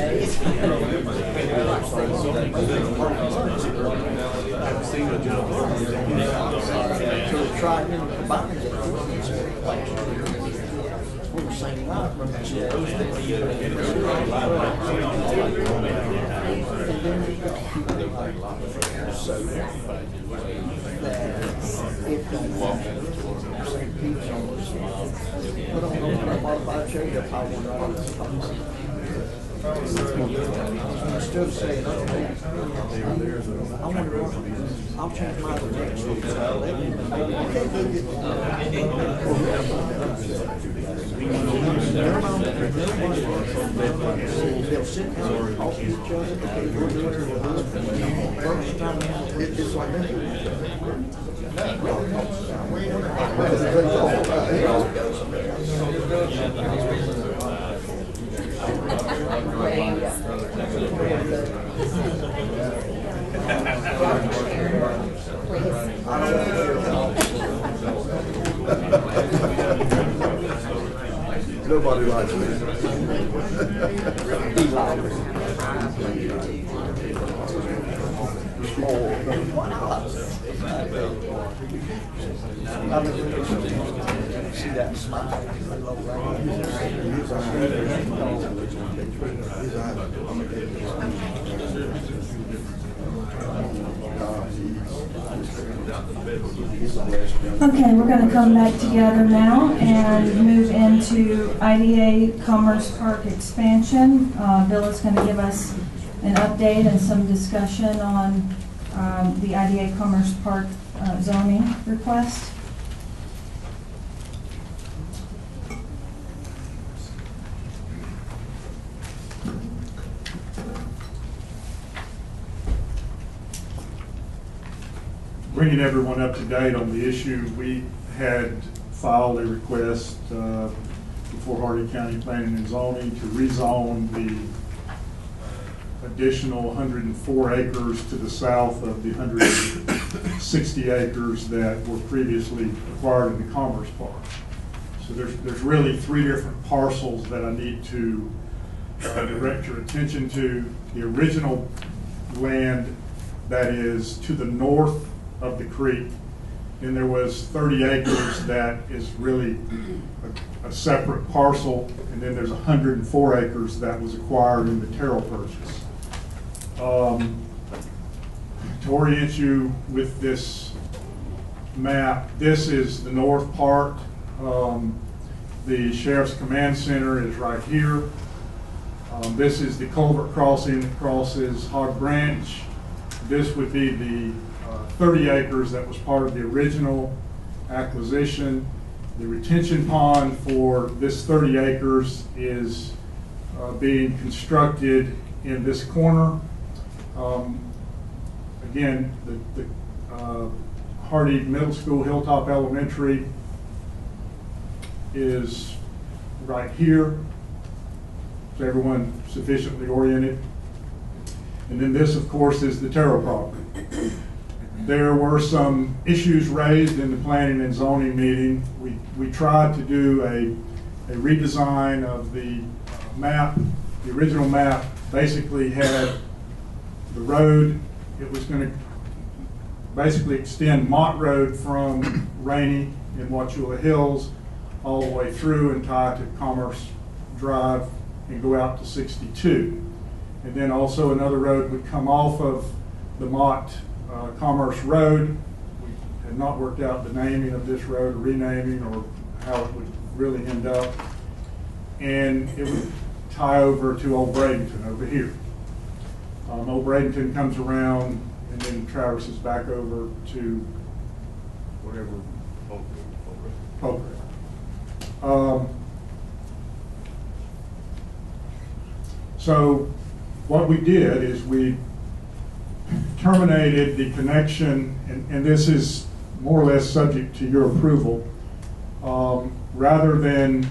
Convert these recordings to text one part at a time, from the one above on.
days. So try and combine it. We're the same night. So that it don't walk same piece on this. Put on those modified chair, you'll probably want to instead of saying, oh, I wonder what, I'll change my next week. They'll sit down and talk to each other. Okay, we're doing it. First time it's like that. Nobody likes me. See that smile? Okay, we're going to come back together now and move into IDA Commerce Park expansion. Bill is going to give us an update and some discussion on the IDA Commerce Park zoning request. Bringing everyone up to date on the issue, we had filed a request before Hardee County Planning and Zoning to rezone the additional 104 acres to the south of the 160 acres that were previously acquired in the Commerce Park. So there's really three different parcels that I need to direct your attention to. The original land that is to the north of the creek, and there was 30 acres that is really a separate parcel, and then there's 104 acres that was acquired in the Terrell purchase. To orient you with this map, this is the north part. The Sheriff's Command Center is right here. This is the culvert crossing that crosses Hog Branch. This would be the 30 acres that was part of the original acquisition. The retention pond for this 30 acres is being constructed in this corner. Again, the Hardee Middle School, Hilltop Elementary is right here. Is everyone sufficiently oriented? And then this, of course, is the Terrell property. There were some issues raised in the planning and zoning meeting. We tried to do a redesign of the map. The original map basically had the road. It was going to basically extend Mott Road from Rainey in Wauchula Hills all the way through and tie to Commerce Drive and go out to 62. And then also another road would come off of the Mott Commerce Road. We had not worked out the naming of this road, or renaming, or how it would really end up. And it would tie over to Old Bradenton over here. Old Bradenton comes around and then traverses back over to whatever, Poker. So what we did is we terminated the connection, and this is more or less subject to your approval, rather than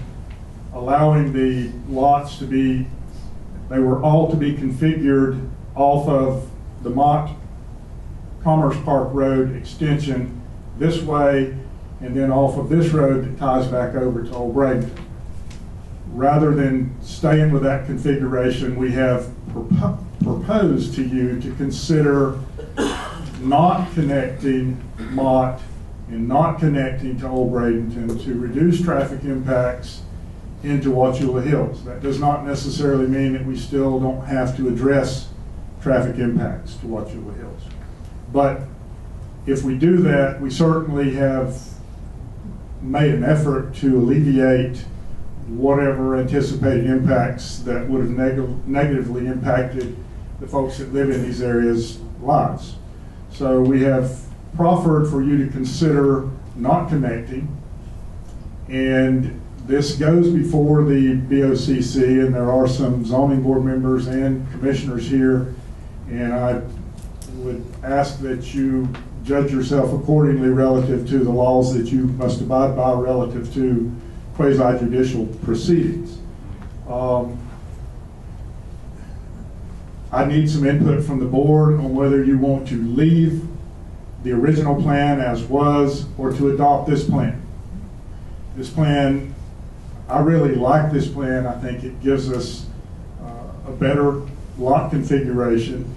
allowing the lots to be, they were all to be configured off of the Mott Commerce Park Road extension this way, and then off of this road that ties back over to Old Bradenton. rather than staying with that configuration, we have proposed to you to consider not connecting Mott and not connecting to Old Bradenton to reduce traffic impacts into Wauchula Hills. That does not necessarily mean that we still don't have to address traffic impacts to Wauchula Hills. But if we do that, we certainly have made an effort to alleviate whatever anticipated impacts that would have negatively impacted the folks that live in these areas' lives. So we have proffered for you to consider not connecting, and this goes before the BOCC, and there are some zoning board members and commissioners here, and I would ask that you judge yourself accordingly relative to the laws that you must abide by relative to quasi-judicial proceedings. I need some input from the board on whether you want to leave the original plan as was or to adopt this plan. This plan, I really like this plan. I think it gives us a better lot configuration.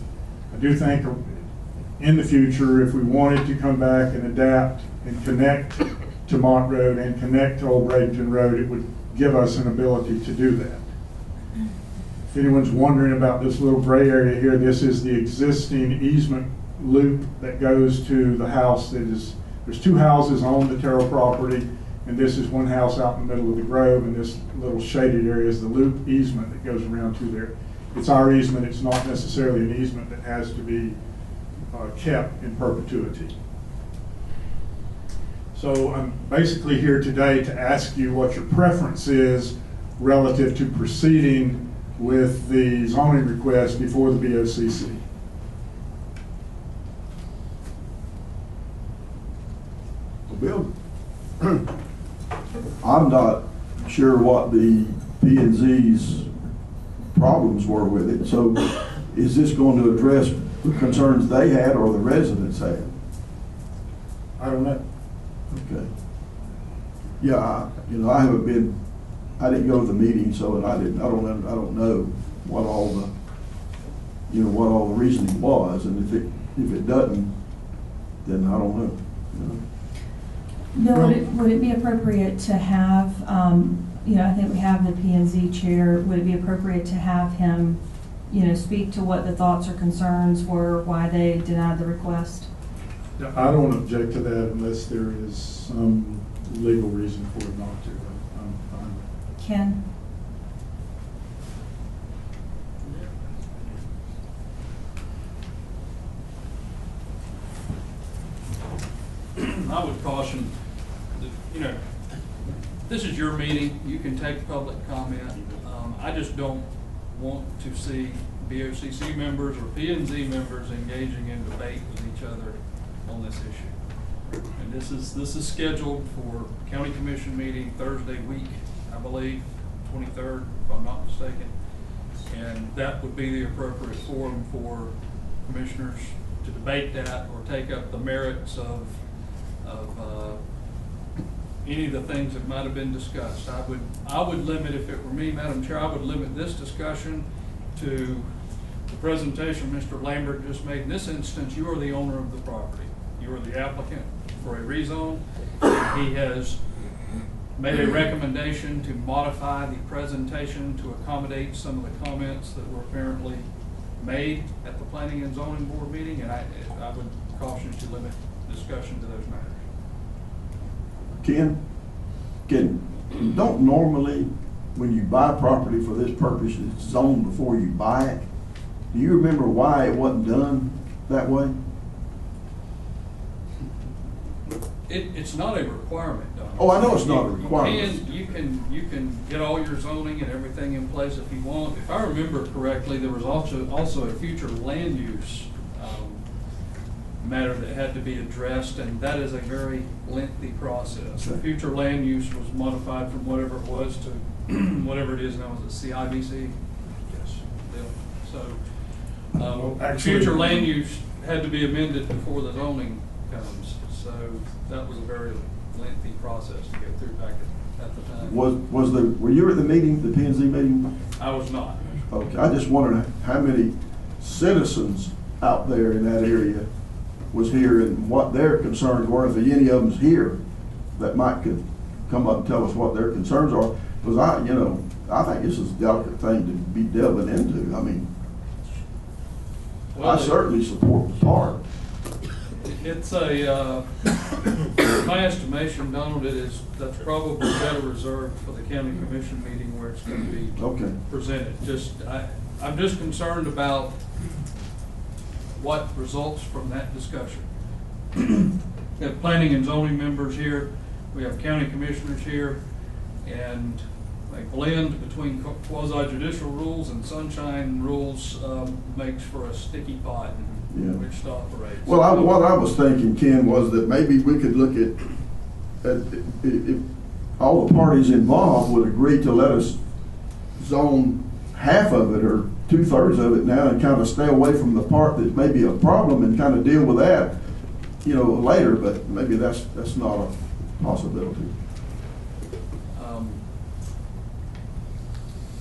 I do think in the future, if we wanted to come back and adapt and connect to Mott Road and connect to Old Bradenton Road, it would give us an ability to do that. If anyone's wondering about this little gray area here, this is the existing easement loop that goes to the house that is, there's two houses on the Terrell property, and this is one house out in the middle of the grove, and this little shaded area is the loop easement that goes around to there. It's our easement. It's not necessarily an easement that has to be kept in perpetuity. So I'm basically here today to ask you what your preference is relative to proceeding with the zoning request before the BOCC. Bill, I'm not sure what the P&Z's problems were with it. So is this going to address the concerns they had or the residents had? I don't know. Okay. Yeah, I haven't been, I didn't go to the meeting, so I don't know what all the, what all the reasoning was, and if it doesn't, then I don't know. Bill, would it be appropriate to have, I think we have the P&Z chair, would it be appropriate to have him, speak to what the thoughts or concerns were, why they denied the request? I don't object to that unless there is some legal reason for it not to. I'm fine. Ken? I would caution that, this is your meeting. You can take public comment. I just don't want to see BOCC members or P&Z members engaging in debate with each other on this issue. And this is scheduled for county commission meeting Thursday week, I believe, 23rd, if I'm not mistaken. And that would be the appropriate forum for commissioners to debate that or take up the merits of any of the things that might have been discussed. I would limit, if it were me, Madam Chair, I would limit this discussion to the presentation Mr. Lambert just made. In this instance, you are the owner of the property. You are the applicant for a rezone. He has made a recommendation to modify the presentation to accommodate some of the comments that were apparently made at the Planning and Zoning Board meeting, and I would caution you to limit discussion to those matters. Ken, don't normally, when you buy property for this purpose, it's zoned before you buy it? Do you remember why it wasn't done that way? It's not a requirement, Don. Oh, I know it's not a requirement. You can get all your zoning and everything in place if you want. If I remember correctly, there was also a future land use matter that had to be addressed, and that is a very lengthy process. The future land use was modified from whatever it was to whatever it is now. Is it CIBC? Yes. So Actually, future land use had to be amended before the zoning comes. So that was a very lengthy process to go through back at the time. Were you at the meeting, the P and Z meeting? I was not. Okay, I just wondered how many citizens out there in that area was here and what their concerns were, if any of them's here that could come up and tell us what their concerns are. Because I think this is a delicate thing to be delving into. I mean, Well, I certainly support the park. It's my estimation, Donald, that's probably better reserved for the county commission meeting where it's going to be Okay. presented. I'm just concerned about what results from that discussion. We have planning and zoning members here, we have county commissioners here, and a blend between quasi judicial rules and sunshine rules makes for a sticky pot Yeah. in which to operate. Well, what I was thinking, Ken, was that maybe we could look at if all the parties involved would agree to let us zone half of it or 2/3 of it now and kind of stay away from the part that may be a problem and kind of deal with that, later, but maybe that's not a possibility.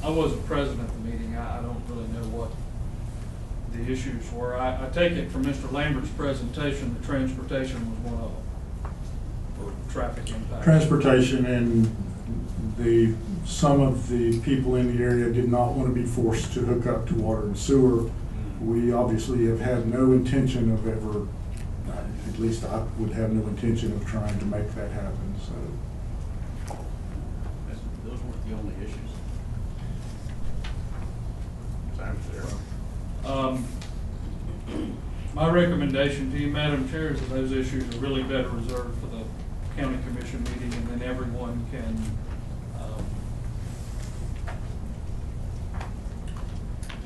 I wasn't present at the meeting. I don't really know what the issues were. I take it from Mr. Lambert's presentation that transportation was one of them for traffic impact. Transportation and some of the people in the area did not want to be forced to hook up to water and sewer. We obviously have had no intention of ever, at least I would have no intention of trying to make that happen, so. Those weren't the only issues. Time's there. My recommendation to you, Madam Chair, is that those issues are really better reserved for the county commission meeting, and then everyone can,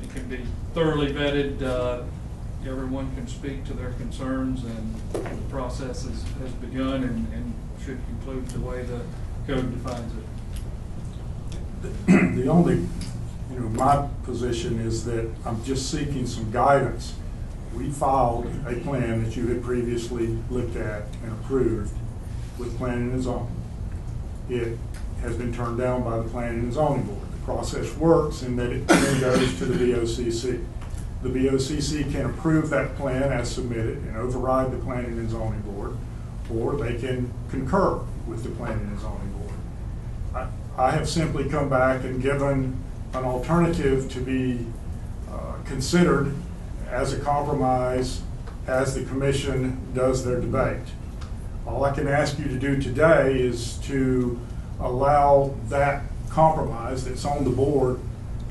it can be thoroughly vetted. Everyone can speak to their concerns, and the process has begun and should conclude the way the code defines it. The only, my position is that I'm just seeking some guidance. We filed a plan that you had previously looked at and approved with planning and zoning. It has been turned down by the planning and zoning board. The process works in that it then goes to the BOCC. The BOCC can approve that plan as submitted and override the planning and zoning board, or they can concur with the planning and zoning board. I have simply come back and given an alternative to be considered as a compromise as the commission does their debate. All I can ask you to do today is to allow that compromise that's on the board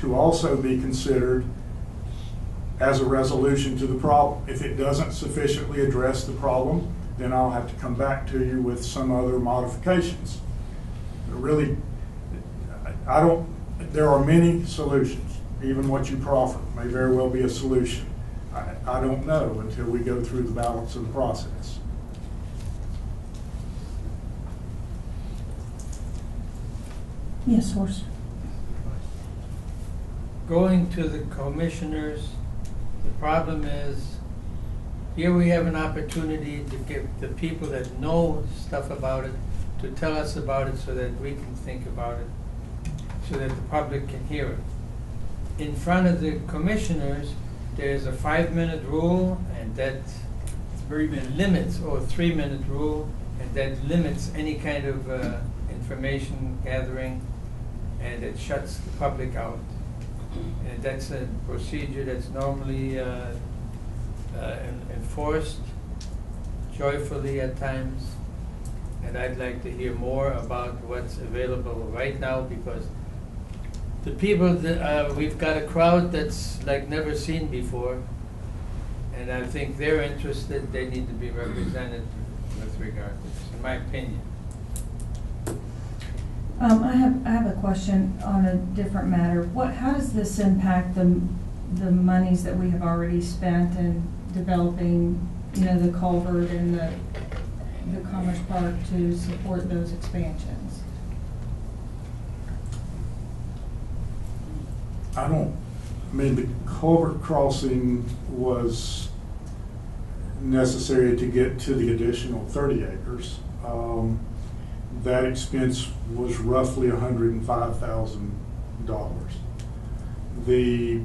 to also be considered as a resolution to the problem. If it doesn't sufficiently address the problem, then I'll have to come back to you with some other modifications. Really, there are many solutions. Even what you proffer may very well be a solution. I don't know until we go through the balance of the process. Yes, Horst. Going to the commissioners, the problem is, here we have an opportunity to get the people that know stuff about it to tell us about it so that we can think about it, so that the public can hear it. In front of the commissioners, there's a 5-minute rule, and that limits, or 3-minute rule, and that limits any kind of information gathering, and it shuts the public out. And that's a procedure that's normally enforced joyfully at times. And I'd like to hear more about what's available right now, because the people that we've got a crowd that's like never seen before, and I think they're interested. They need to be represented with regard to this, in my opinion. I have a question on a different matter. How does this impact the monies that we have already spent in developing, the culvert and the Commerce Park to support those expansions? The culvert crossing was necessary to get to the additional 30 acres. that expense was roughly $105,000. The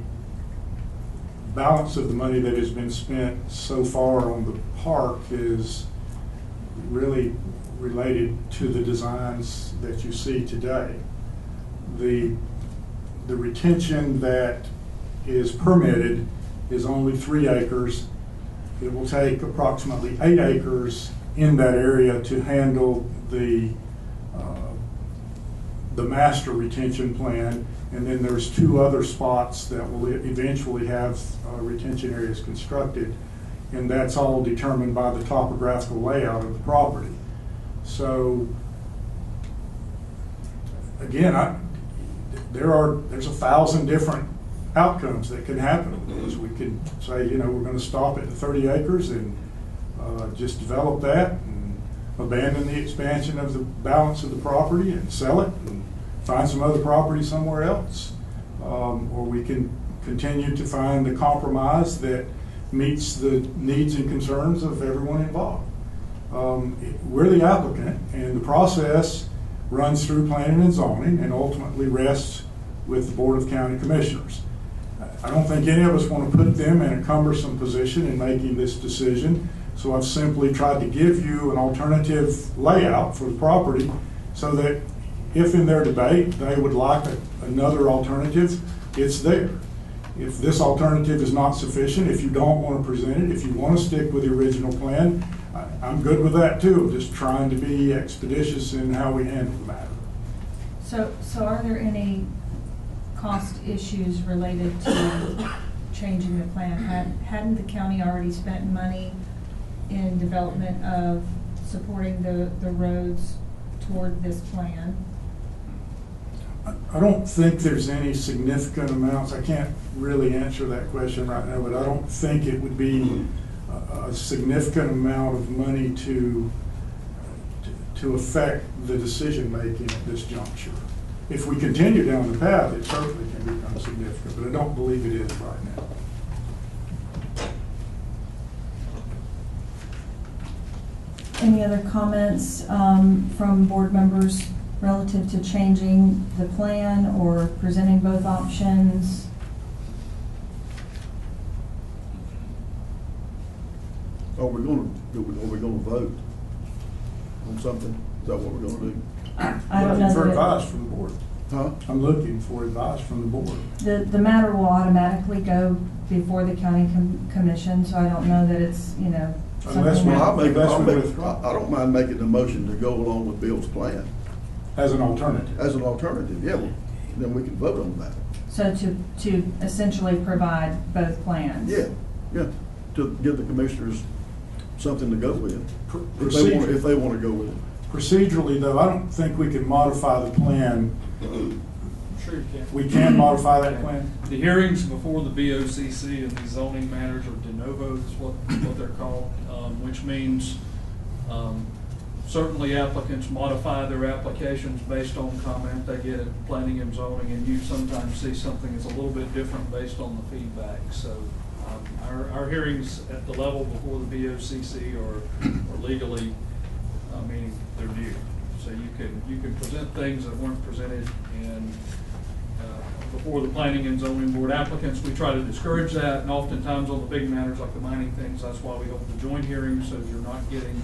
balance of the money that has been spent so far on the park is really related to the designs that you see today. The retention that is permitted is only 3 acres. It will take approximately 8 acres in that area to handle the master retention plan, and then there's 2 other spots that will eventually have retention areas constructed, and that's all determined by the topographical layout of the property. So again, there's 1,000 different outcomes that can happen with this. We could say, you know, we're going to stop at the 30 acres and just develop that and abandon the expansion of the balance of the property and sell it and find some other property somewhere else. Or we can continue to find a compromise that meets the needs and concerns of everyone involved. We're the applicant, and the process runs through planning and zoning and ultimately rests with the Board of County Commissioners. I don't think any of us want to put them in a cumbersome position in making this decision, so I've simply tried to give you an alternative layout for the property so that if in their debate they would like another alternative, it's there. If this alternative is not sufficient, if you don't want to present it, if you want to stick with the original plan, I'm good with that too. I'm just trying to be expeditious in how we handle the matter. So are there any cost issues related to changing the plan? Hadn't the county already spent money in development of supporting the roads toward this plan? I don't think there's any significant amounts. I can't really answer that question right now, but I don't think it would be a significant amount of money to affect the decision-making at this juncture. If we continue down the path, it certainly can become significant, but I don't believe it is right now. Any other comments from board members relative to changing the plan or presenting both options? Are we gonna vote on something? Is that what we're gonna do? I don't know Looking for that advice from the board. Huh? I'm looking for advice from the board. the matter will automatically go before the county commission, so I don't know that it's, you know, Unless something we- Well, that- I don't mind making the motion to go along with Bill's plan As an alternative. as an alternative, yeah, well, then we can vote on that. So to essentially provide both plans? Yeah, to give the commissioners something to go with, Procedure. if they wanna go with it. Procedurally, though, I don't think we can modify the plan. Sure you can. We can modify that plan? The hearings before the BOCC and these zoning matters are de novo, is what they're called, which means certainly applicants modify their applications based on comment they get at planning and zoning, and you sometimes see something that's a little bit different based on the feedback. So our hearings at the level before the BOCC are legally, meaning they're new. So you can present things that weren't presented before the planning and zoning board applicants. We try to discourage that, and oftentimes on the big matters like the mining things, that's why we hold the joint hearings, so you're not getting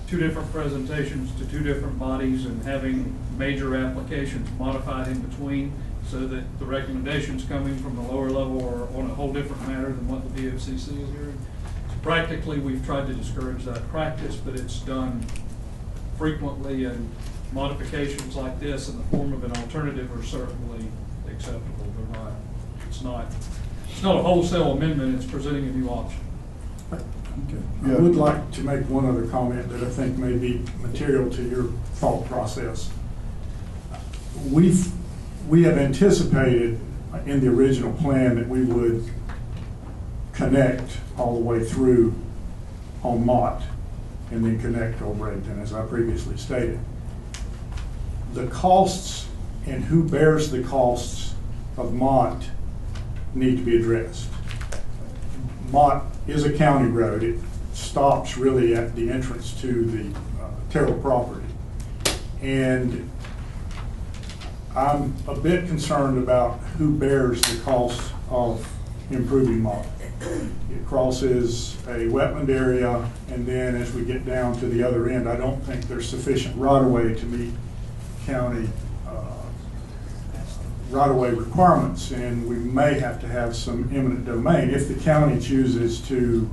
2 different presentations to 2 different bodies and having major applications modified in between, so that the recommendations coming from the lower level are on a whole different matter than what the BOCC is hearing. So practically, we've tried to discourage that practice, but it's done frequently, and modifications like this in the form of an alternative are certainly acceptable. They're not, it's not a wholesale amendment, it's presenting a new option. I would like to make one other comment that I think may be material to your thought process. We have anticipated in the original plan that we would connect all the way through on Mott and then connect to Old Bradenton, as I previously stated. The costs and who bears the costs of Mott need to be addressed. Mott is a county road. It stops really at the entrance to the Terrell property. And I'm a bit concerned about who bears the cost of improving Mott. It crosses a wetland area, and then as we get down to the other end, I don't think there's sufficient right-of-way to meet county right-of-way requirements, and we may have to have some eminent domain if the county chooses to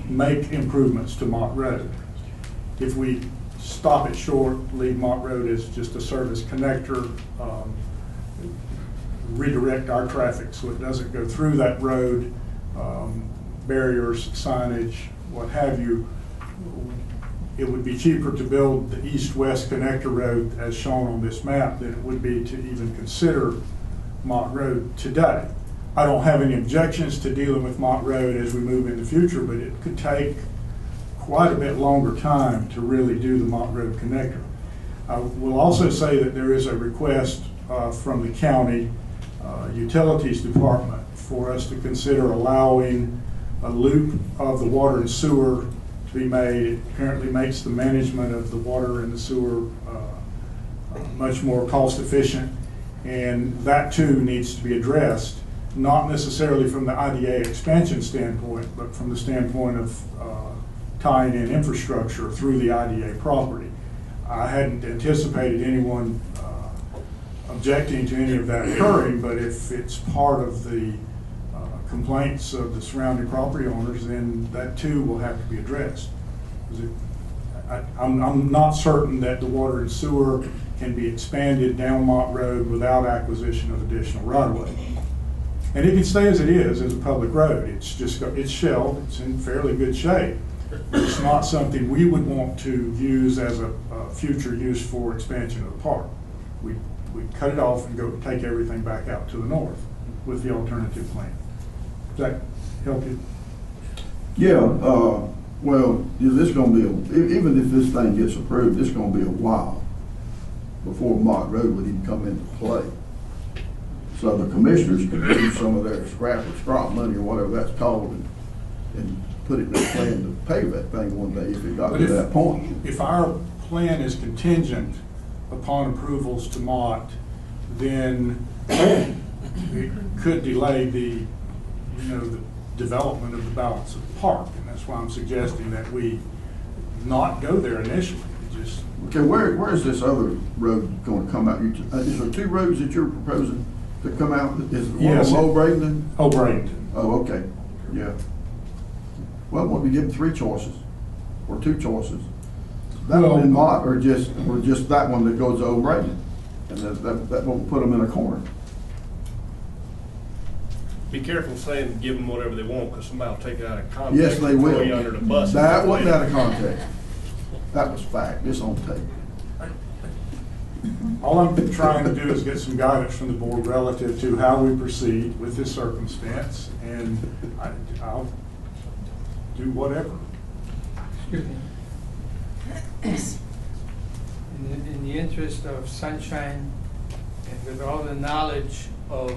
make improvements to Mott Road. If we stop it short, leave Mott Road as just a service connector, redirect our traffic so it doesn't go through that road, barriers, signage, what have you, it would be cheaper to build the east-west connector road as shown on this map than it would be to even consider Mott Road today. I don't have any objections to dealing with Mott Road as we move in the future, but it could take quite a bit longer time to really do the Mott Road connector. I will also say that there is a request from the county utilities department for us to consider allowing a loop of the water and sewer to be made. It apparently makes the management of the water and the sewer much more cost efficient, and that too needs to be addressed, not necessarily from the IDA expansion standpoint, but from the standpoint of tying in infrastructure through the IDA property. I hadn't anticipated anyone objecting to any of that occurring, but if it's part of the complaints of the surrounding property owners, then that too will have to be addressed. I'm not certain that the water and sewer can be expanded down Mott Road without acquisition of additional right-of-way. And it can stay as it is, as a public road. It's shelled, it's in fairly good shape. It's not something we would want to use as a future use for expansion of the park. We cut it off and go take everything back out to the north with the alternative plan. Does that help you? Yeah, well, this is gonna be, even if this thing gets approved, it's gonna be a while before Mott Road would even come into play. So the commissioners could use some of their scrap money or whatever that's called and put it in a plan to pave that thing one day if it got to that point. If our plan is contingent upon approvals to Mott, then it could delay the development of the balance of the park, and that's why I'm suggesting that we not go there initially. Just Okay, where is this other road going to come out? Is there two roads that you're proposing to come out? Is one Yes. of Old Bradenton? Bradenton. Oh, okay, yeah. Well, what we give them three choices, or two choices. That Well- one in Mott, or just that one that goes to Old Bradenton? And that won't put them in a corner. Be careful saying give them whatever they want, because somebody will take it out of context. Yes, they and will. throw you under the bus. That wasn't out of context. That was fact, it's on tape. All I'm trying to do is get some guidance from the board relative to how we proceed with this circumstance, and I'll do whatever. Excuse me. Yes. In the interest of sunshine and with all the knowledge of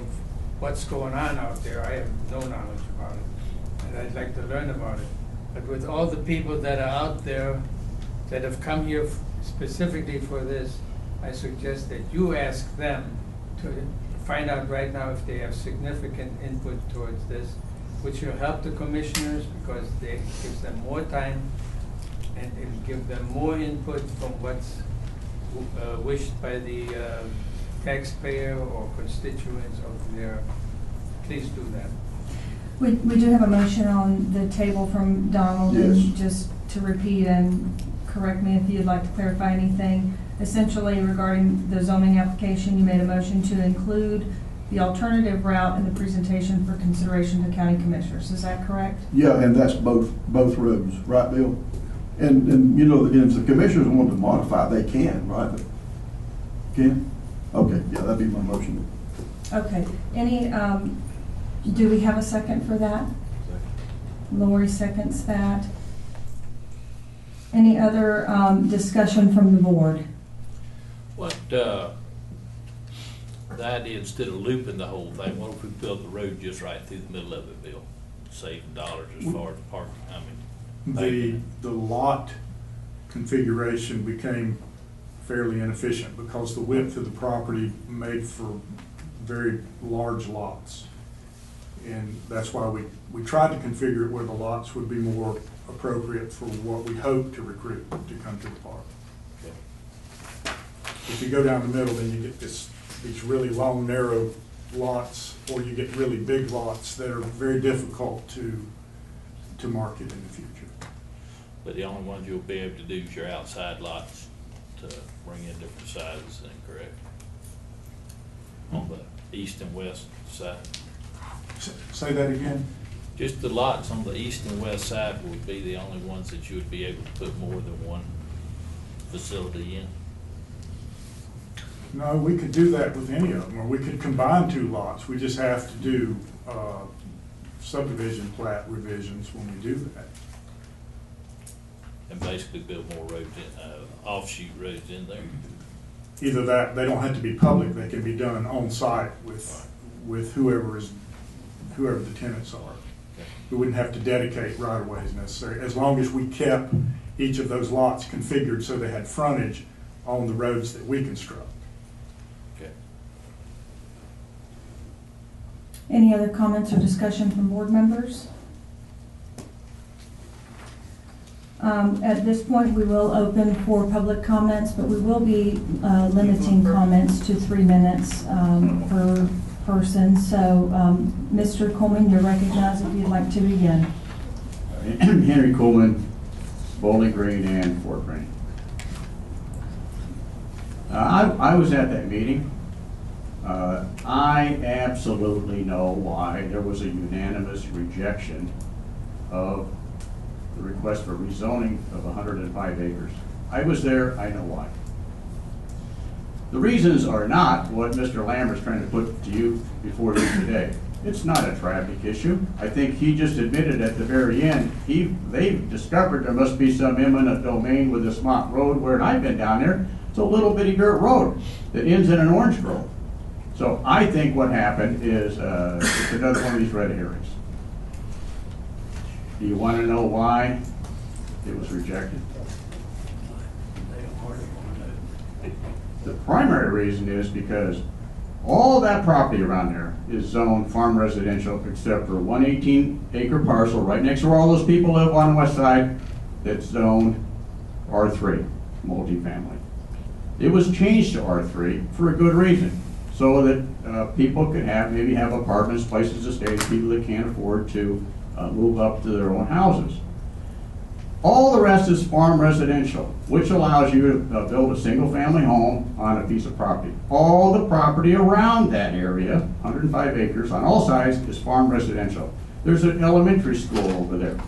what's going on out there, I have no knowledge about it, and I'd like to learn about it. But with all the people that are out there that have come here specifically for this, I suggest that you ask them to find out right now if they have significant input towards this, which will help the commissioners because it gives them more time and it will give them more input from what's wished by the taxpayer or constituents of their, please do that. We do have a motion on the table from Donald, Yes. and just to repeat and correct me if you'd like to clarify anything. Essentially regarding the zoning application, you made a motion to include the alternative route in the presentation for consideration to county commissioners. Is that correct? Yeah, and that's both roads, right, Bill? And if the commissioners want to modify, they can, right? Can? Okay, yeah, that'd be my motion. Okay. Do we have a second for that? Lori seconds that. Any other discussion from the board? What, the idea, instead of looping the whole thing, what if we built the road just right through the middle of it, Bill? Saving dollars as far as parking, The lot configuration became fairly inefficient because the width of the property made for very large lots. And that's why we tried to configure it where the lots would be more appropriate for what we hope to recruit to come to the park. If you go down the middle, then you get these really long, narrow lots, or you get really big lots that are very difficult to market in the future. But the only ones you'll be able to do is your outside lots to bring in different sizes, then, correct? On the east and west side? Say that again? Just the lots on the east and west side would be the only ones that you would be able to put more than one facility in? No, we could do that with any of them, or we could combine two lots. We just have to do subdivision plat revisions when we do that. And basically build more roads in, offshoot roads in there? Either that, they don't have to be public, they can be done on site with whoever the tenants are. Okay. We wouldn't have to dedicate right of ways necessary, as long as we kept each of those lots configured so they had frontage on the roads that we construct. Okay. Any other comments or discussion from board members? At this point, we will open for public comments, but we will be limiting comments to 3 minutes per person. So, Mr. Coleman, you're recognized if you'd like to begin. Henry Coleman, Bowling Green and Fort Greene. I was at that meeting. I absolutely know why there was a unanimous rejection of the request for rezoning of 105 acres. I was there, I know why. The reasons are not what Mr. Lambert's trying to put to you before you today. It's not a traffic issue. I think he just admitted at the very end, they've discovered there must be some eminent domain with this mock road where I've been down there. It's a little bitty dirt road that ends in an orange grove. So I think what happened is it's another one of these red herrings. Do you want to know why it was rejected? The primary reason is because all that property around there is zoned farm residential except for 118-acre parcel right next to where all those people live on the west side that's zoned R3, multifamily. It was changed to R3 for a good reason, so that people could maybe have apartments, places to stay, people that can't afford to move up to their own houses. All the rest is farm residential, which allows you to build a single-family home on a piece of property. All the property around that area, 105 acres on all sides, is farm residential. There's an elementary school over there.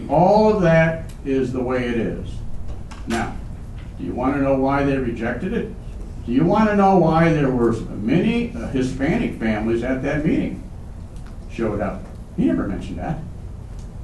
All of that is the way it is. Now, do you want to know why they rejected it? Do you want to know why there were many Hispanic families at that meeting showed up? He never mentioned that.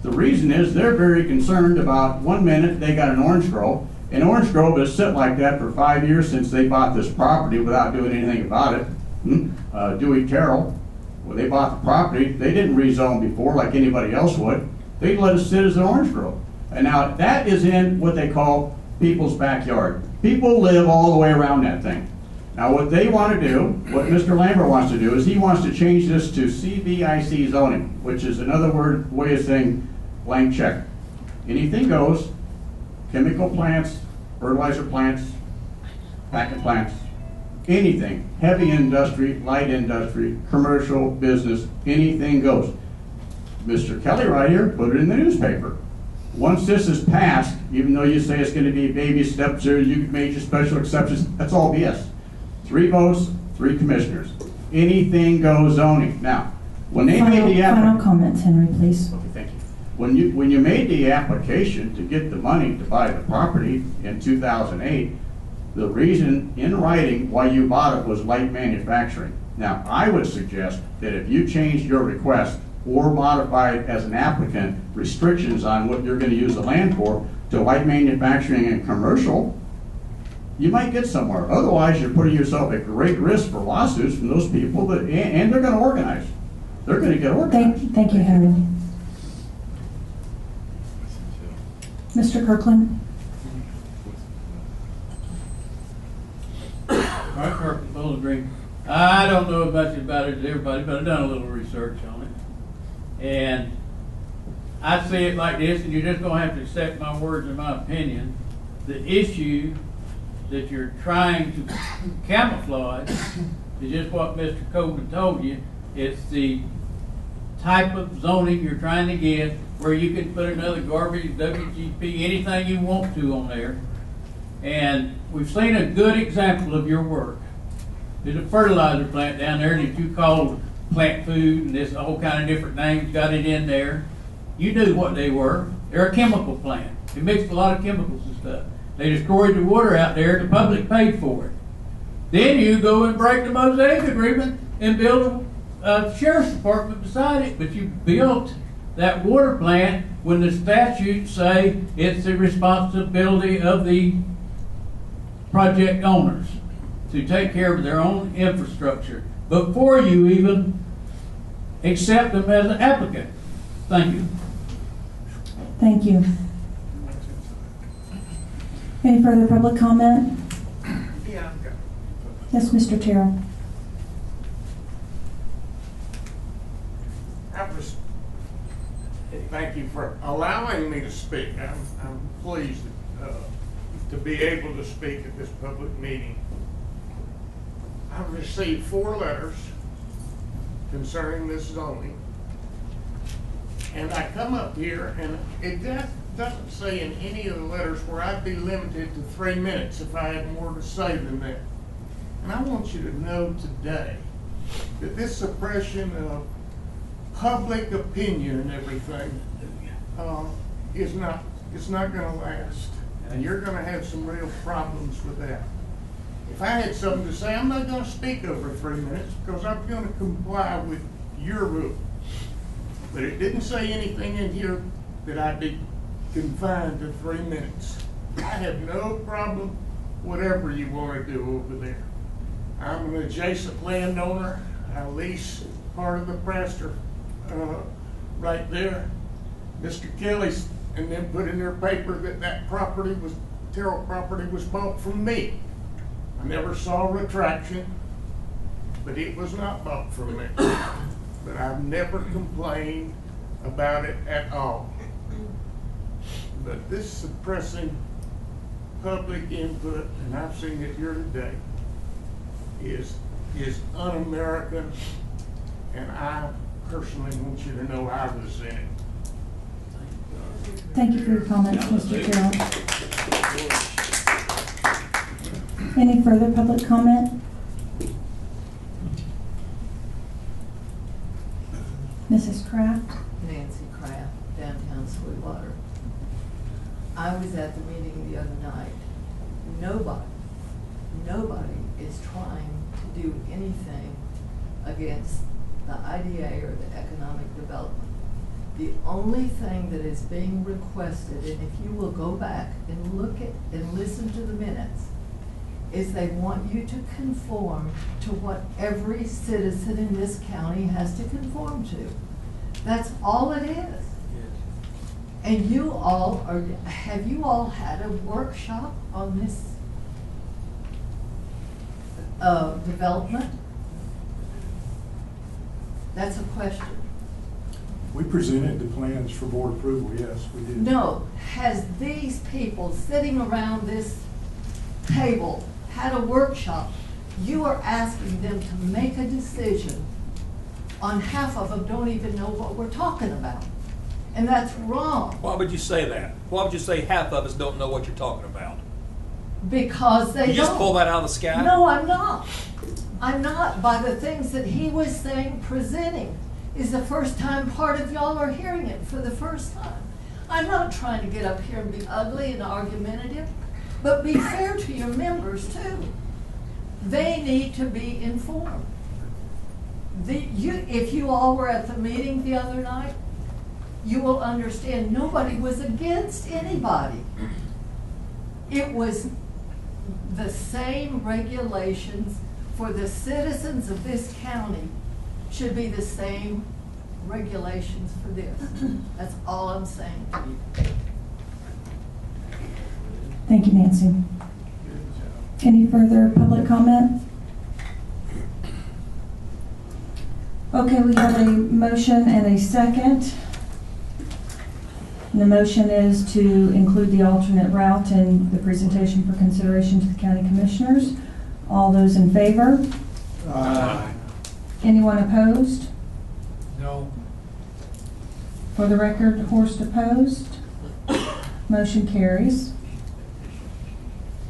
The reason is they're very concerned about, one minute they got an orange grove, and Orange Grove has sit like that for 5 years since they bought this property without doing anything about it. Dewey Terrell, when they bought the property, they didn't rezone before like anybody else would. They let it sit as an orange grove. And now that is in what they call people's backyard. People live all the way around that thing. Now what they want to do, what Mr. Lambert wants to do, is he wants to change this to CBIC zoning, which is another way of saying blank check. Anything goes, chemical plants, fertilizer plants, packing plants, anything, heavy industry, light industry, commercial, business, anything goes. Mr. Kelly right here put it in the newspaper. Once this is passed, even though you say it's going to be baby steps or you made your special exceptions, that's all BS. 3 votes, 3 commissioners. Anything goes zoning. Now, when they made the Final comments, Henry, please. Okay, thank you. When you made the application to get the money to buy the property in 2008, the reason in writing why you bought it was light manufacturing. Now, I would suggest that if you changed your request or modified as an applicant restrictions on what you're going to use the land for to light manufacturing and commercial, you might get somewhere. Otherwise, you're putting yourself at great risk for lawsuits from those people that, and they're going to organize. They're going to get organized. Thank you, Henry. Mr. Kirkland? agreement. I don't know as much about it as everybody, but I've done a little research on it. And I see it like this, and you're just gonna have to accept my words and my opinion. The issue that you're trying to camouflage is just what Mr. Coleman told you. It's the type of zoning you're trying to get where you can put another garbage, WGP, anything you want to on there. And we've seen a good example of your work. There's a fertilizer plant down there that you called Plant Food, and there's all kind of different names, got it in there. You knew what they were. They're a chemical plant. They mixed a lot of chemicals and stuff. They destroyed the water out there. The public paid for it. Then you go and break the Mosaic Agreement and build a sheriff's department beside it. But you built that water plant when the statutes say it's the responsibility of the project owners to take care of their own infrastructure before you even accept them as an applicant. Thank you. Thank you. Any further public comment? Yeah, I've got. Yes, Mr. Terrell. Thank you for allowing me to speak. I'm pleased to be able to speak at this public meeting. I've received 4 letters concerning this zoning. And I come up here and it doesn't say in any of the letters where I'd be limited to 3 minutes if I had more to say than that. And I want you to know today that this suppression of public opinion and everything is not going to last. And you're going to have some real problems with that. If I had something to say, I'm not going to speak over 3 minutes because I'm going to comply with your rule. But it didn't say anything in here that I'd be confined to 3 minutes. I have no problem, whatever you want to do over there. I'm an adjacent landowner. I lease part of the pasture right there. Mr. Kelly's and then put in their paper that that property was, Terrell property was bought from me. I never saw a retraction, but it was not bought from me. But I've never complained about it at all. But this suppressing public input, and I've seen it here today, is un-American, and I personally want you to know I resent it. Thank you for your comments, Mr. Terrell. Any further public comment? Mrs. Kraft? Nancy Kraft, downtown Sweetwater. I was at the meeting the other night. Nobody is trying to do anything against the IDA or the economic development. The only thing that is being requested, and if you will go back and look at and listen to the minutes, is they want you to conform to what every citizen in this county has to conform to. That's all it is. And you all are, have you all had a workshop on this development? That's a question. We presented the plans for board approval, yes, we did. No, has these people sitting around this table had a workshop? You are asking them to make a decision on half of them don't even know what we're talking about. And that's wrong. Why would you say that? Why would you say half of us don't know what you're talking about? Because they You just don't. pull that out of the sky? No, I'm not. I'm not. By the things that he was saying, presenting, is the first time part of y'all are hearing it for the first time. I'm not trying to get up here and be ugly and argumentative, but be fair to your members too. They need to be informed. If you all were at the meeting the other night, you will understand nobody was against anybody. It was the same regulations for the citizens of this county should be the same regulations for this. That's all I'm saying to you. Thank you, Nancy. Any further public comment? Okay, we have a motion and a second. And the motion is to include the alternate route in the presentation for consideration to the county commissioners. All those in favor? Anyone opposed? No. For the record, Horst opposed. Motion carries.